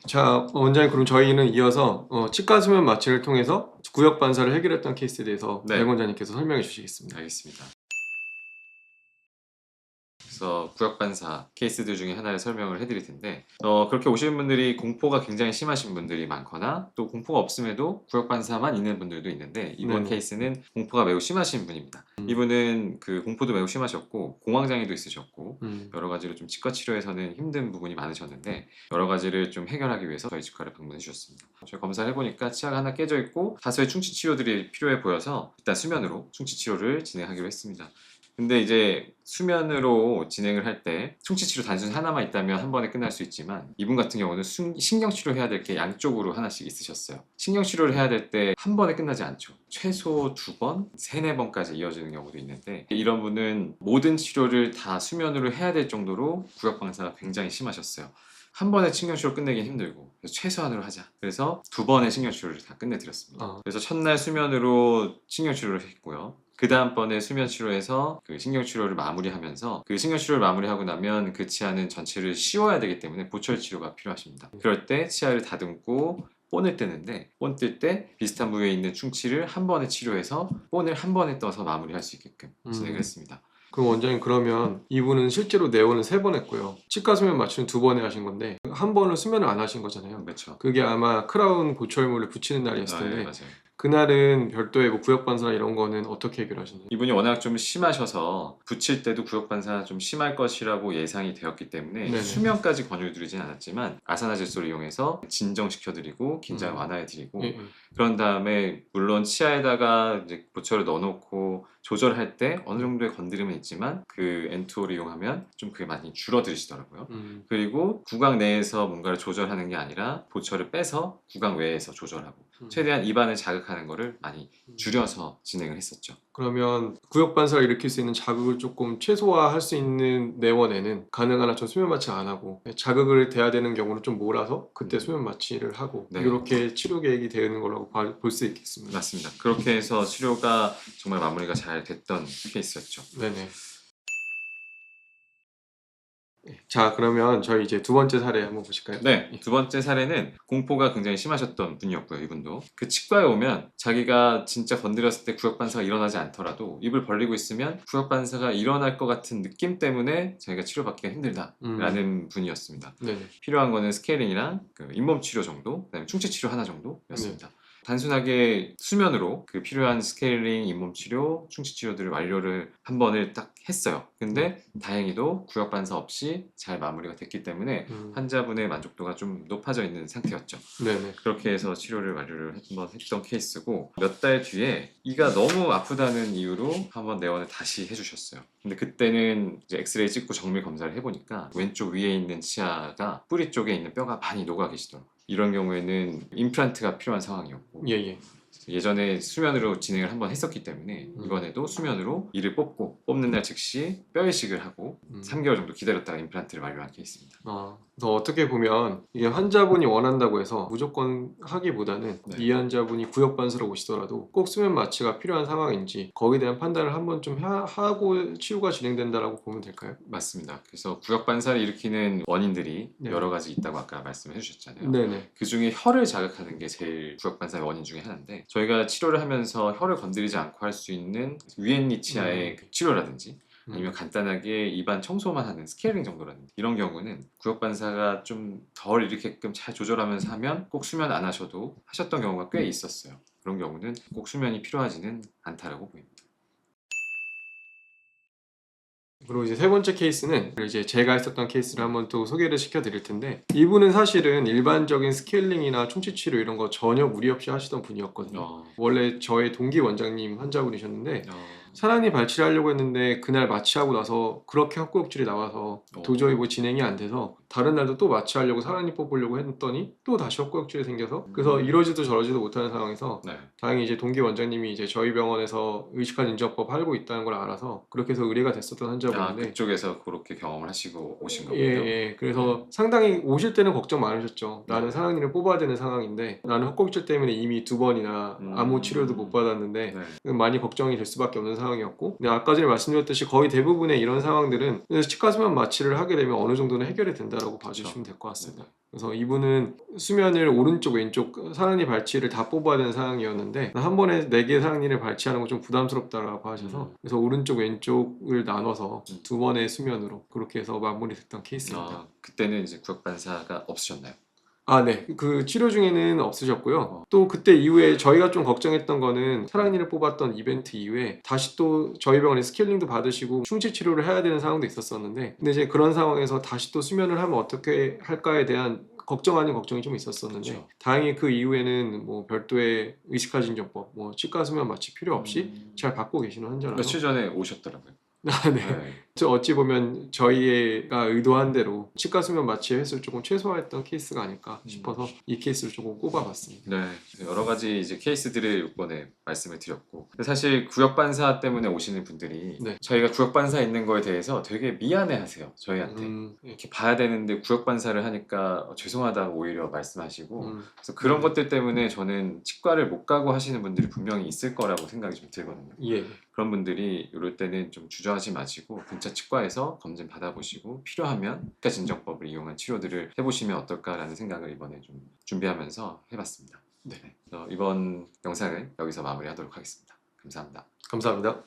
자, 원장님, 그럼 저희는 이어서 치과 수면 마취를 통해서 구역 반사를 해결했던 케이스에 대해서 네. 백 원장님께서 설명해 주시겠습니다. 알겠습니다. 그래서 구역반사 케이스들 중에 하나를 설명을 해드릴 텐데 그렇게 오시는 분들이 공포가 굉장히 심하신 분들이 많거나 또 공포가 없음에도 구역반사만 있는 분들도 있는데 이번 네네. 케이스는 공포가 매우 심하신 분입니다. 이분은 그 공포도 매우 심하셨고 공황장애도 있으셨고 여러 가지로 좀 치과 치료에서는 힘든 부분이 많으셨는데 여러 가지를 좀 해결하기 위해서 저희 치과를 방문해 주셨습니다. 저희 검사를 해보니까 치아가 하나 깨져 있고 다소의 충치 치료들이 필요해 보여서 일단 수면으로 충치 치료를 진행하기로 했습니다. 근데 이제 수면으로 진행을 할 때 충치치료 단순히 하나만 있다면 한 번에 끝날 수 있지만 이분 같은 경우는 신경치료 해야 될 게 양쪽으로 하나씩 있으셨어요. 신경치료를 해야 될 때 한 번에 끝나지 않죠. 최소 2번, 3, 4번까지 이어지는 경우도 있는데 이런 분은 모든 치료를 다 수면으로 해야 될 정도로 구역방사가 굉장히 심하셨어요. 한 번에 신경치료 끝내긴 힘들고 그래서 최소한으로 하자. 그래서 2번의 신경치료를 다 끝내드렸습니다. 그래서 첫날 수면으로 신경치료를 했고요. 그 다음번에 수면치료에서 그 신경치료를 마무리하면서 그 신경치료를 마무리하고 나면 그 치아는 전체를 씌워야 되기 때문에 보철치료가 필요하십니다. 그럴 때 치아를 다듬고 본을 뜨는데 본 뜰 때 비슷한 부위에 있는 충치를 한 번에 치료해서 본을 한 번에 떠서 마무리할 수 있게끔 진행을 했습니다. 그럼 원장님, 그러면 이분은 실제로 내원을 3번 했고요. 치과 수면 마취는 2번에 하신 건데 한 번은 수면을 안 하신 거잖아요. 그렇죠. 그게 아마 크라운 보철물을 붙이는 날이었을 텐데 네, 맞아요. 그날은 별도의 뭐 구역 반사나 이런 거는 어떻게 해결하셨나요? 이분이 워낙 좀 심하셔서 붙일 때도 구역반사가 좀 심할 것이라고 예상이 되었기 때문에 네네. 수면까지 권유드리진 않았지만 아산화질소를 이용해서 진정시켜드리고 긴장을 완화해드리고 예, 예. 그런 다음에 물론 치아에다가 이제 보철을 넣어놓고 조절할 때 어느 정도의 건드림은 있지만 그 엔투어를 이용하면 좀 그게 많이 줄어들으시더라고요. 그리고 구강 내에서 뭔가를 조절하는 게 아니라 보철을 빼서 구강 외에서 조절하고 최대한 입안을 자극하는 거를 많이 줄여서 진행을 했었죠. 그러면 구역 반사를 일으킬 수 있는 자극을 조금 최소화할 수 있는 내원에는 가능한 한 전 수면 마취 안 하고 자극을 돼야 되는 경우는 좀 몰아서 그때 수면 마취를 하고 네. 이렇게 치료 계획이 되는 걸로 볼 수 있겠습니다. 맞습니다. 그렇게 해서 치료가 정말 마무리가 잘 됐던 케이스였죠. 네네. 자, 그러면 저희 이제 두 번째 사례 한번 보실까요? 네, 두 번째 사례는 공포가 굉장히 심하셨던 분이었고요. 이분도 그 치과에 오면 자기가 진짜 건드렸을 때 구역반사가 일어나지 않더라도 입을 벌리고 있으면 구역반사가 일어날 것 같은 느낌 때문에 자기가 치료받기가 힘들다라는 분이었습니다. 네네. 필요한 거는 스케일링이랑 그 잇몸 치료 정도, 그다음에 충치 치료 하나 정도였습니다. 단순하게 수면으로 그 필요한 스케일링, 잇몸 치료, 충치 치료들을 완료를 한 번을 딱 했어요. 근데 다행히도 구역 반사 없이 잘 마무리가 됐기 때문에 환자분의 만족도가 좀 높아져 있는 상태였죠. 네네. 그렇게 해서 치료를 완료를 한번 했던 케이스고 몇 달 뒤에 이가 너무 아프다는 이유로 한번 내원을 다시 해주셨어요. 근데 그때는 이제 엑스레이 찍고 정밀 검사를 해보니까 왼쪽 위에 있는 치아가 뿌리 쪽에 있는 뼈가 많이 녹아 계시더라고요. 이런 경우에는 임플란트가 필요한 상황이었고 예예. 예전에 수면으로 진행을 한번 했었기 때문에 이번에도 수면으로 이를 뽑는 날 즉시 뼈 이식을 하고 3개월 정도 기다렸다가 임플란트를 완료한 케이스입니다. 그래서 어떻게 보면 이게 환자분이 원한다고 해서 무조건 하기보다는 네. 이 환자분이 구역 반사로 오시더라도 꼭 수면 마취가 필요한 상황인지 거기에 대한 판단을 한번 좀 하고 치료가 진행된다라고 보면 될까요? 맞습니다. 그래서 구역 반사를 일으키는 원인들이 네. 여러 가지 있다고 아까 말씀해 주셨잖아요. 네네. 그 중에 혀를 자극하는 게 제일 구역 반사의 원인 중에 하나인데 저희가 치료를 하면서 혀를 건드리지 않고 할 수 있는 위엔리 치아의 그 치료라든지 아니면 간단하게 입안 청소만 하는 스케일링 정도라든지 이런 경우는 구역 반사가 좀 덜 일으키게끔 잘 조절하면서 하면 꼭 수면 안 하셔도 하셨던 경우가 꽤 있었어요. 그런 경우는 꼭 수면이 필요하지는 않다라고 보입니다. 그리고 이제 세 번째 케이스는 이제 제가 했었던 케이스를 한번 또 소개를 시켜 드릴 텐데 이분은 사실은 일반적인 스케일링이나 충치 치료 이런 거 전혀 무리 없이 하시던 분이었거든요. 원래 저의 동기 원장님 환자분이셨는데 사랑니 발치를 하려고 했는데 그날 마취하고 나서 그렇게 헛구역질이 나와서 도저히 뭐 진행이 안 돼서 다른 날도 또 마취하려고 사랑니 뽑으려고 했더니 또 다시 헛구역질이 생겨서 그래서 이러지도 저러지도 못하는 상황에서 다행히 이제 동기 원장님이 이제 저희 병원에서 의식한 인정법 알고 있다는 걸 알아서 그렇게 해서 의뢰가 됐었던 환자분인데 그쪽에서 그렇게 경험을 하시고 오신 거군요. 예. 그래서 상당히 오실 때는 걱정 많으셨죠. 나는 사랑니를 뽑아야 되는 상황인데 나는 헛구역질 때문에 이미 2번이나 아무 치료도 못 받았는데 많이 걱정이 될 수밖에 없는 상황이었고 근데 아까 전에 말씀드렸듯이 거의 대부분의 이런 상황들은 치과 수면 마취를 하게 되면 어느 정도는 해결이 된다라고 있다라고 봐주시면 될 것 같습니다. 네네. 그래서 이분은 수면을 오른쪽 왼쪽 상하니 발치를 다 뽑아야 되는 상황이었는데 한 번에 4개의 상하니를 발치하는 건 좀 부담스럽다라고 하셔서 그래서 오른쪽 왼쪽을 나눠서 2번의 수면으로 그렇게 해서 마무리됐던 케이스입니다. 그때는 이제 구역 반사가 없으셨나요? 아, 네. 그 치료 중에는 없으셨고요. 또 그때 이후에 저희가 좀 걱정했던 거는 사랑니를 뽑았던 이벤트 이후에 다시 또 저희 병원에 스케일링도 받으시고 충치 치료를 해야 되는 상황도 있었었는데 근데 이제 그런 상황에서 다시 또 수면을 하면 어떻게 할까에 대한 걱정 아닌 걱정이 좀 있었었는데 그쵸. 다행히 그 이후에는 뭐 별도의 의식화 진정법, 뭐 치과 수면 마취 필요 없이 잘 받고 계시는 환자라서 며칠 전에 오셨더라고요. 아, 네. 네. 어찌 보면 저희가 의도한 대로 치과 수면 마취 횟수를 조금 최소화했던 케이스가 아닐까 싶어서 이 케이스를 조금 꼽아봤습니다. 네, 여러 가지 이제 케이스들을 이번에 말씀을 드렸고, 근데 사실 구역 반사 때문에 오시는 분들이 네. 저희가 구역 반사 있는 거에 대해서 되게 미안해하세요. 저희한테 네. 이렇게 봐야 되는데 구역 반사를 하니까 죄송하다고 오히려 말씀하시고, 그래서 그런 네. 것들 때문에 저는 치과를 못 가고 하시는 분들이 분명히 있을 거라고 생각이 좀 들거든요. 예. 그런 분들이 이럴 때는 좀 주저하지 마시고 근처 치과에서 검진 받아보시고 필요하면 치과 진정법을 이용한 치료들을 해보시면 어떨까라는 생각을 이번에 좀 준비하면서 해봤습니다. 네. 그래서 이번 영상은 여기서 마무리하도록 하겠습니다. 감사합니다. 감사합니다.